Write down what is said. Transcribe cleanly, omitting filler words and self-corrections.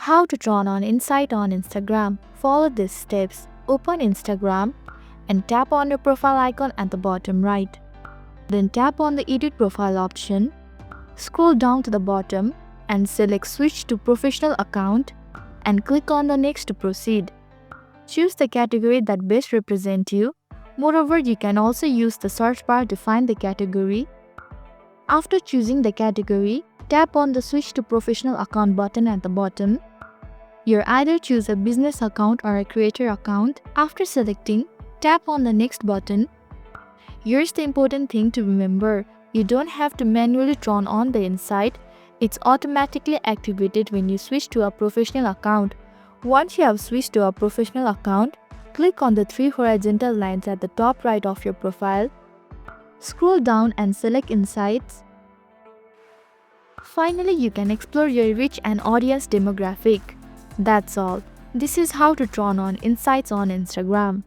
How to turn on Insight on Instagram. Follow these steps. Open Instagram and tap on your profile icon at the bottom right. Then tap on the Edit Profile option. Scroll down to the bottom and select Switch to Professional Account and click on the Next to proceed. Choose the category that best represents you. Moreover, you can also use the search bar to find the category. After choosing the category, tap on the Switch to Professional Account button at the bottom. You either choose a business account or a creator account. After selecting, tap on the Next button. Here's the important thing to remember. You don't have to manually turn on the Insight. It's automatically activated when you switch to a professional account. Once you have switched to a professional account, click on the 3 horizontal lines at the top right of your profile. Scroll down and select Insights. Finally, you can explore your reach and audience demographic. That's all. This is how to turn on Insights on Instagram.